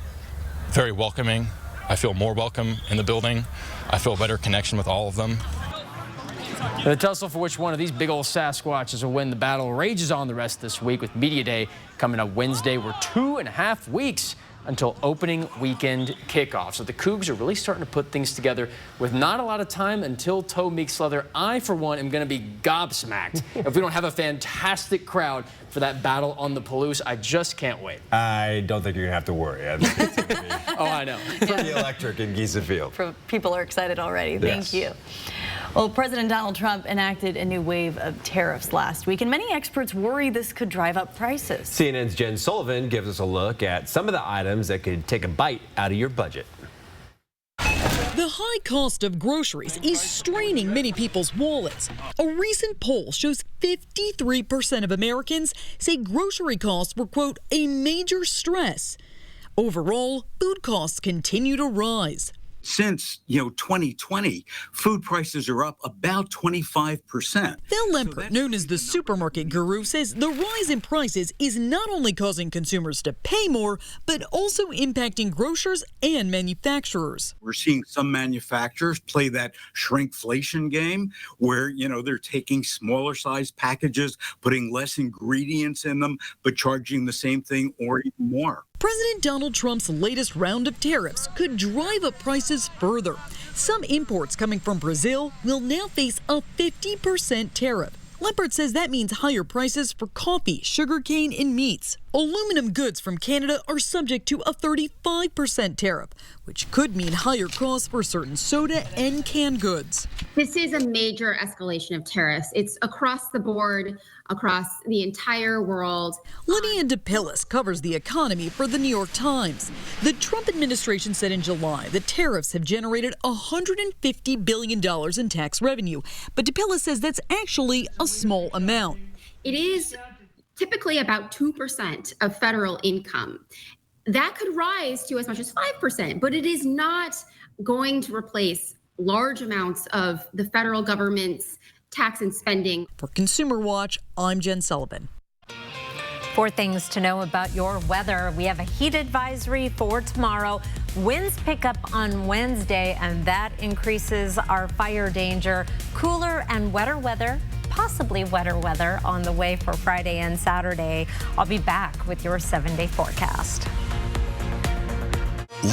very welcoming. I feel more welcome in the building. I feel a better connection with all of them. The tussle for which one of these big old Sasquatches will win the battle rages on the rest this week, with Media Day coming up Wednesday. We're 2.5 weeks until opening weekend kickoff. So the Cougs are really starting to put things together with not a lot of time until Toe Meeks Leather. I, for one, am going to be gobsmacked if we don't have a fantastic crowd for that battle on the Palouse. I just can't wait. I don't think you're going to have to worry. I think it's going to be oh, I know. pretty electric in Giza Field. People are excited already. Thank you. Well, President Donald Trump enacted a new wave of tariffs last week, and many experts worry this could drive up prices. CNN's Jen Sullivan gives us a look at some of the items that could take a bite out of your budget. The The high cost of groceries is straining many people's wallets. A recent poll shows 53% of Americans say grocery costs were, quote, a major stress. Overall, food costs continue to rise. Since, 2020, food prices are up about 25%. Phil Lempert, known as the supermarket guru, says the rise in prices is not only causing consumers to pay more, but also impacting grocers and manufacturers. We're seeing some manufacturers play that shrinkflation game where, they're taking smaller size packages, putting less ingredients in them, but charging the same thing or even more. President Donald Trump's latest round of tariffs could drive up prices further. Some imports coming from Brazil will now face a 50% tariff. Lempert says that means higher prices for coffee, sugarcane, and meats. Aluminum goods from Canada are subject to a 35% tariff, which could mean higher costs for certain soda and canned goods. This is a major escalation of tariffs. It's across the board, across the entire world. Lydia DePillis covers the economy for the New York Times. The Trump administration said in July the tariffs have generated $150 billion in tax revenue, but DePillis says that's actually a small amount. It is typically about 2% of federal income. That could rise to as much as 5%, but it is not going to replace large amounts of the federal government's tax and spending. For Consumer Watch, I'm Jen Sullivan. 4 things to know about your weather. We have a heat advisory for tomorrow. Winds pick up on Wednesday, and that increases our fire danger. Cooler and wetter weather, possibly wetter weather on the way for Friday and Saturday. I'll be back with your 7-day forecast.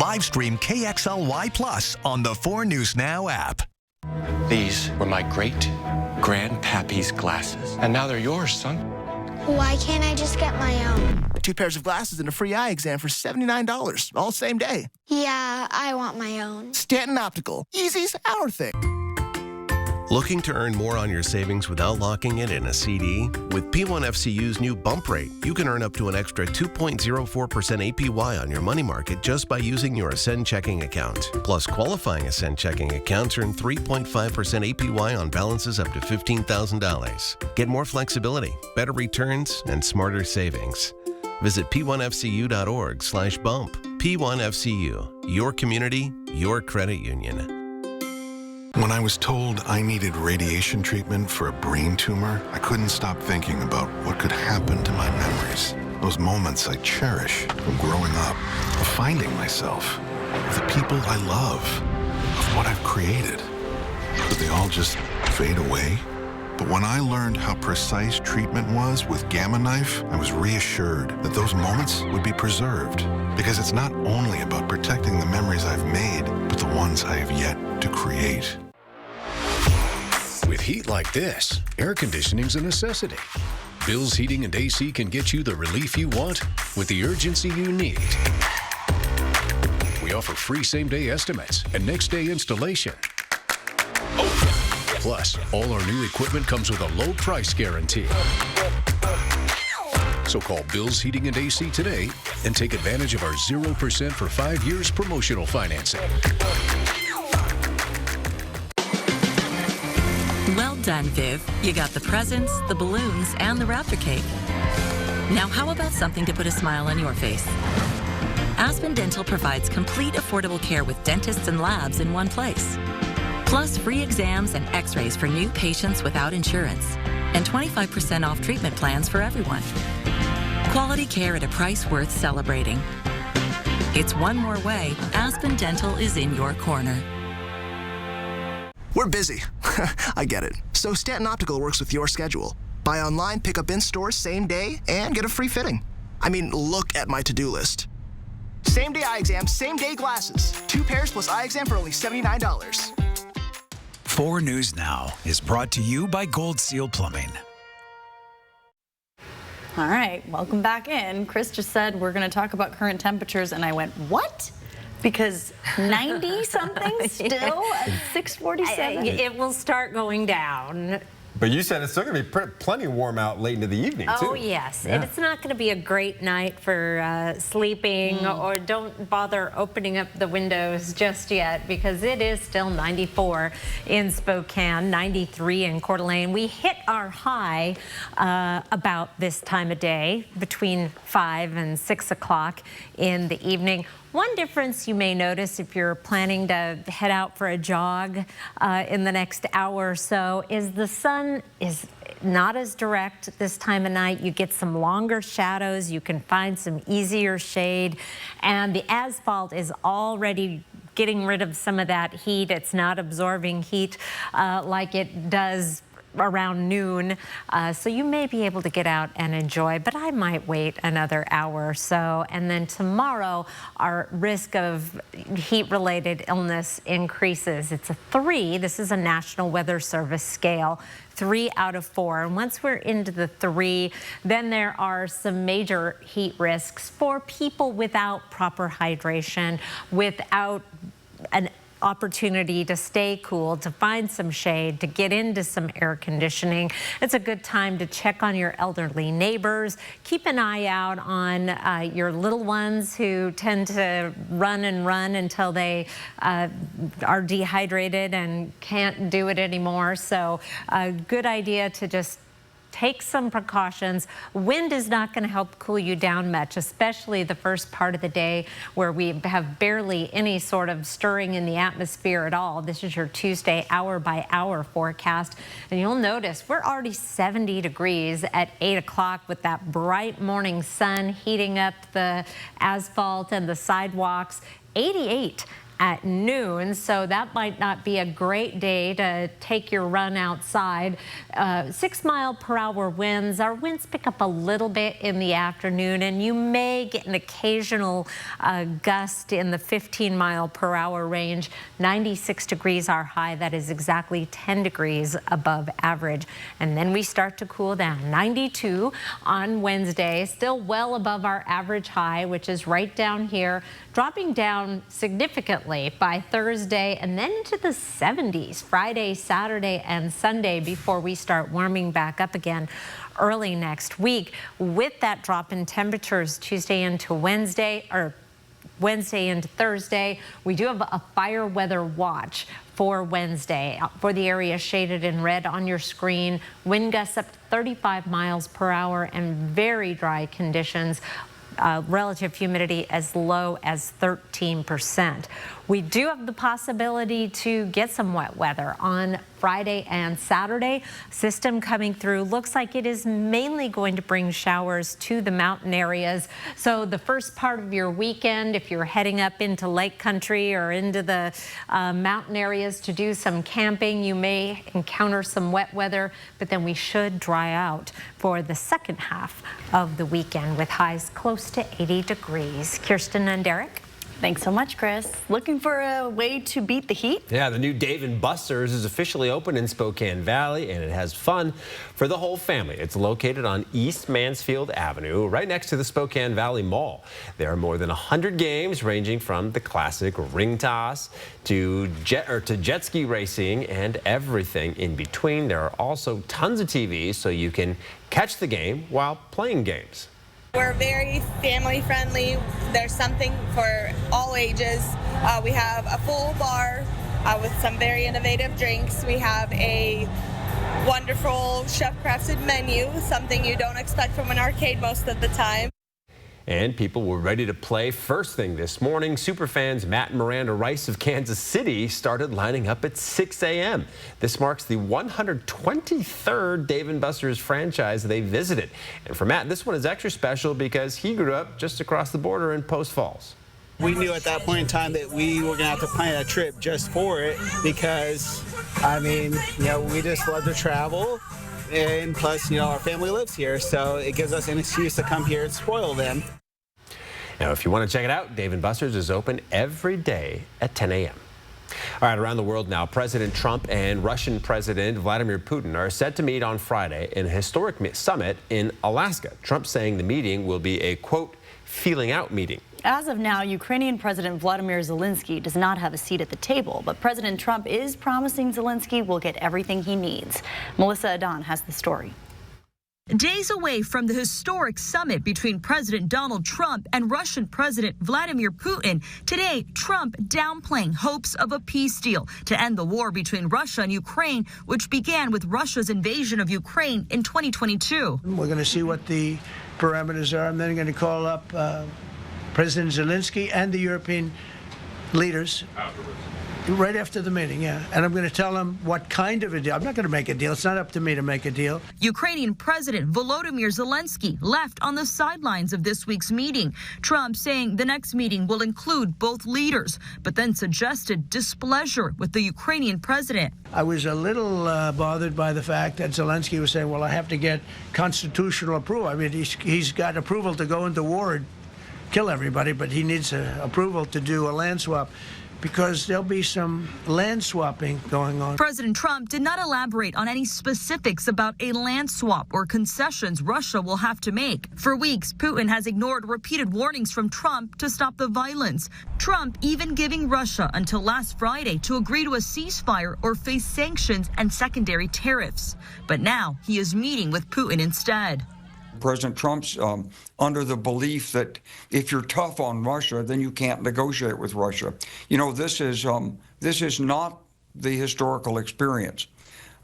Live stream KXLY Plus on the 4 News Now app. These were my great-grandpappy's glasses, and now they're yours, son. Why can't I just get my own? 2 pairs of glasses and a free eye exam for $79, all same day. Yeah, I want my own. Stanton Optical, easy's our thing. Looking to earn more on your savings without locking it in a CD? With P1FCU's new bump rate, you can earn up to an extra 2.04% APY on your money market just by using your Ascend checking account. Plus, qualifying Ascend checking accounts earn 3.5% APY on balances up to $15,000. Get more flexibility, better returns, and smarter savings. Visit p1fcu.org/bump. P1FCU, your community, your credit union. When I was told I needed radiation treatment for a brain tumor, I couldn't stop thinking about what could happen to my memories. Those moments I cherish from growing up, of finding myself, of the people I love, of what I've created. But they all just fade away. But when I learned how precise treatment was with Gamma Knife, I was reassured that those moments would be preserved. Because it's not only about protecting the memories I've made, but the ones I have yet to create. With heat like this, air conditioning's a necessity. Bill's Heating and AC can get you the relief you want with the urgency you need. We offer free same-day estimates and next-day installation. Plus, all our new equipment comes with a low price guarantee. So call Bill's Heating and AC today and take advantage of our 0% for 5 years promotional financing. Well done, Viv. You got the presents, the balloons, and the Raptor cake. Now how about something to put a smile on your face? Aspen Dental provides complete affordable care with dentists and labs in one place. Plus free exams and x-rays for new patients without insurance. And 25% off treatment plans for everyone. Quality care at a price worth celebrating. It's one more way Aspen Dental is in your corner. We're busy. I get it. So Stanton Optical works with your schedule. Buy online, pick up in store same day, and get a free fitting. I mean, look at my to-do list. Same day eye exam, same day glasses. 2 pairs plus eye exam for only $79. 4 News Now is brought to you by Gold Seal Plumbing. All right, welcome back in. Chris just said we're going to talk about current temperatures, and I went, what? Because 90-something still at 6:47? It will start going down But you said it's still going to be plenty warm out late into the evening, too. Oh, yes. Yeah. And it's not going to be a great night for sleeping, or don't bother opening up the windows just yet, because it is still 94 in Spokane, 93 in Coeur d'Alene. We hit our high about this time of day, between 5 and 6 o'clock in the evening. One difference you may notice if you're planning to head out for a jog in the next hour or so is the sun is not as direct this time of night. You get some longer shadows. You can find some easier shade. And the asphalt is already getting rid of some of that heat. It's not absorbing heat like it does around noon, so you may be able to get out and enjoy, but I might wait another hour or so. And then tomorrow, our risk of heat-related illness increases. It's a 3. This is a National Weather Service scale. 3 out of 4. And once we're into the 3, then there are some major heat risks for people without proper hydration, without an opportunity to stay cool, to find some shade, to get into some air conditioning. It's a good time to check on your elderly neighbors. Keep an eye out on your little ones who tend to run and run until they are dehydrated and can't do it anymore. So a good idea to just take some precautions. Wind is not going to help cool you down much, especially the first part of the day where we have barely any sort of stirring in the atmosphere at all. This is your Tuesday hour-by-hour forecast. And you'll notice we're already 70 degrees at 8 o'clock with that bright morning sun heating up the asphalt and the sidewalks. 88 at noon, so that might not be a great day to take your run outside. 6-mile-per-hour winds. Our winds pick up a little bit in the afternoon, and you may get an occasional gust in the 15-mile-per-hour range. 96 degrees our high. That is exactly 10 degrees above average. And then we start to cool down. 92 on Wednesday, still well above our average high, which is right down here, dropping down significantly by Thursday and then into the 70s Friday, Saturday, and Sunday before we start warming back up again early next week. With that drop in temperatures Tuesday into Wednesday, or Wednesday into Thursday, we do have a fire weather watch for Wednesday for the area shaded in red on your screen. Wind gusts up to 35 miles per hour and very dry conditions. Relative humidity as low as 13%. We do have the possibility to get some wet weather on Friday and Saturday. System coming through looks like it is mainly going to bring showers to the mountain areas. So the first part of your weekend, if you're heading up into Lake Country or into the mountain areas to do some camping, you may encounter some wet weather, but then we should dry out for the second half of the weekend with highs close to 80 degrees. Kirsten and Derek. Thanks so much, Chris. Looking for a way to beat the heat? Yeah, the new Dave & Buster's is officially open in Spokane Valley, and it has fun for the whole family. It's located on East Mansfield Avenue, right next to the Spokane Valley Mall. There are more than 100 games ranging from the classic ring toss to jet ski racing and everything in between. There are also tons of TVs so you can catch the game while playing games. We're very family friendly. There's something for all ages. We have a full bar with some very innovative drinks. We have a wonderful chef-crafted menu, something you don't expect from an arcade most of the time. And people were ready to play first thing this morning. Superfans Matt and Miranda Rice of Kansas City started lining up at 6 a.m. This marks the 123rd Dave & Buster's franchise they visited. And for Matt, this one is extra special because he grew up just across the border in Post Falls. We knew at that point in time that we were going to have to plan a trip just for it because, I mean, you know, we just love to travel. And plus, you know, our family lives here, so it gives us an excuse to come here and spoil them. Now, if you want to check it out, Dave & Buster's is open every day at 10 a.m. All right, around the world now, President Trump and Russian President Vladimir Putin are set to meet on Friday in a historic summit in Alaska. Trump saying the meeting will be a, quote, feeling out meeting. As of now, Ukrainian President Vladimir Zelensky does not have a seat at the table, but President Trump is promising Zelensky will get everything he needs. Melissa Adon has the story. Days away from the historic summit between President Donald Trump and Russian President Vladimir Putin, today Trump downplaying hopes of a peace deal to end the war between Russia and Ukraine, which began with Russia's invasion of Ukraine in 2022. We're going to see what the parameters are. I'm then going to call up President Zelensky and the European leaders right after the meeting, yeah. And I'm going to tell them what kind of a deal. I'm not going to make a deal. It's not up to me to make a deal. Ukrainian President Volodymyr Zelensky left on the sidelines of this week's meeting. Trump saying the next meeting will include both leaders, but then suggested displeasure with the Ukrainian president. I was a little bothered by the fact that Zelensky was saying, well, I have to get constitutional approval. I mean, he's got approval to go into war and kill everybody, but he needs approval to do a land swap, because there'll be some land swapping going on. President Trump did not elaborate on any specifics about a land swap or concessions Russia will have to make. For weeks, Putin has ignored repeated warnings from Trump to stop the violence. Trump even giving Russia until last Friday to agree to a ceasefire or face sanctions and secondary tariffs. But now he is meeting with Putin instead. President Trump's under the belief that if you're tough on Russia, then you can't negotiate with Russia. You know, this is not the historical experience.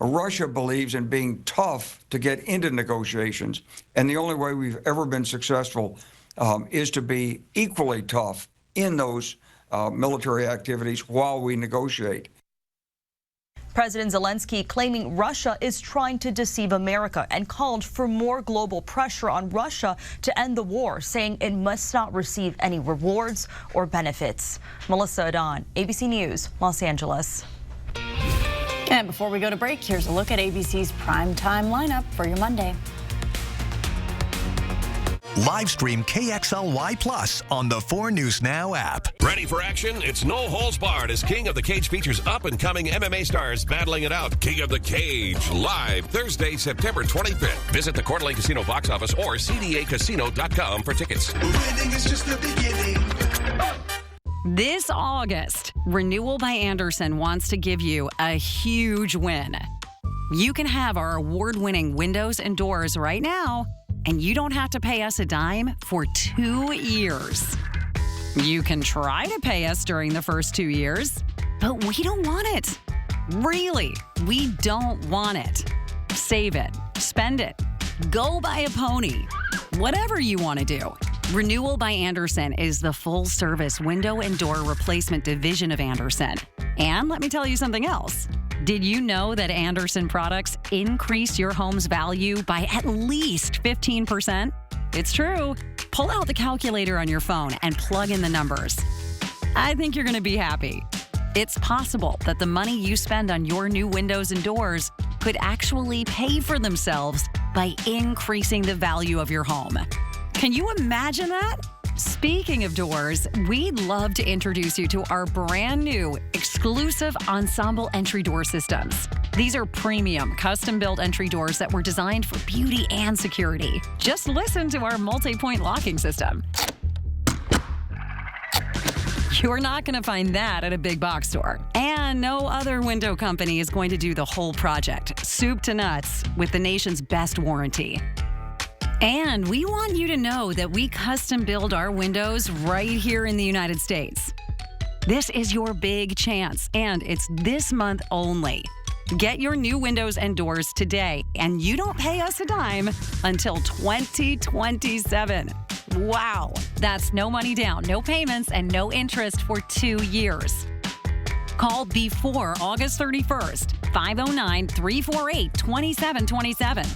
Russia believes in being tough to get into negotiations, and the only way we've ever been successful is to be equally tough in those military activities while we negotiate. President Zelensky claiming Russia is trying to deceive America and called for more global pressure on Russia to end the war, saying it must not receive any rewards or benefits. Melissa Adon, ABC News, Los Angeles. And before we go to break, here's a look at ABC's primetime lineup for your Monday. Live stream KXLY Plus on the 4 News Now app. Ready for action? It's no holds barred as King of the Cage features up-and-coming MMA stars battling it out. King of the Cage, live Thursday, September 25th. Visit the Coeur d'Alene Casino box office or cdacasino.com for tickets. Winning is just the beginning. This August, Renewal by Andersen wants to give you a huge win. You can have our award-winning windows and doors right now, and you don't have to pay us a dime for 2 years. You can try to pay us during the first 2 years, but we don't want it. Really, we don't want it. Save it, spend it, go buy a pony, whatever you want to do. Renewal by Andersen is the full-service window and door replacement division of Andersen. And let me tell you something else. Did you know that Andersen products increase your home's value by at least 15%? It's true. Pull out the calculator on your phone and plug in the numbers. I think you're going to be happy. It's possible that the money you spend on your new windows and doors could actually pay for themselves by increasing the value of your home. Can you imagine that? Speaking of doors, we'd love to introduce you to our brand new exclusive Ensemble entry door systems. These are premium, custom-built entry doors that were designed for beauty and security. Just listen to our multi-point locking system. You're not going to find that at a big box store. And no other window company is going to do the whole project, soup to nuts, with the nation's best warranty. And we want you to know that we custom build our windows right here in the United States. This is your big chance, and it's this month only. Get your new windows and doors today, and you don't pay us a dime until 2027. Wow! That's no money down, no payments, and no interest for 2 years. Call before August 31st, 509-348-2727.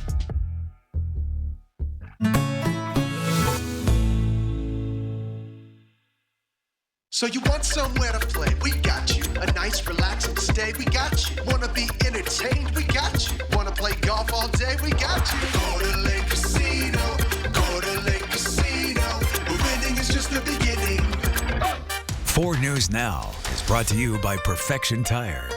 So you want somewhere to play? We got you. A nice relaxing stay? We got you. Wanna be entertained? We got you. Wanna play golf all day? We got you. Coeur d'Alene Casino. Coeur d'Alene Casino. Winning is just the beginning. 4 News Now is Brought to you by Perfection Tire.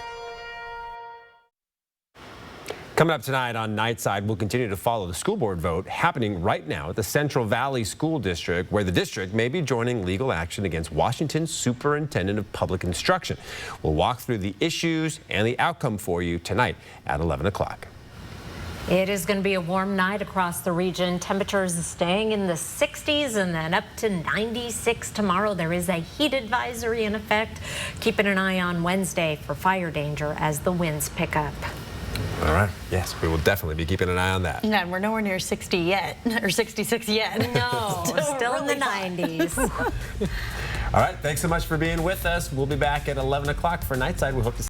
Coming up tonight on Nightside, we'll continue to follow the school board vote happening right now at the Central Valley School District, where the district may be joining legal action against Washington's Superintendent of Public Instruction. We'll walk through the issues and the outcome for you tonight at 11 o'clock. It is going to be a warm night across the region. Temperatures staying in the 60s and then up to 96 tomorrow. There is a heat advisory in effect. Keeping an eye on Wednesday for fire danger as the winds pick up. All right. Yes, we will definitely be keeping an eye on that. And we're nowhere near 60 yet, or 66 yet. No, still in the 90s. All right. Thanks so much for being with us. We'll be back at 11 o'clock for Nightside. We hope to see you.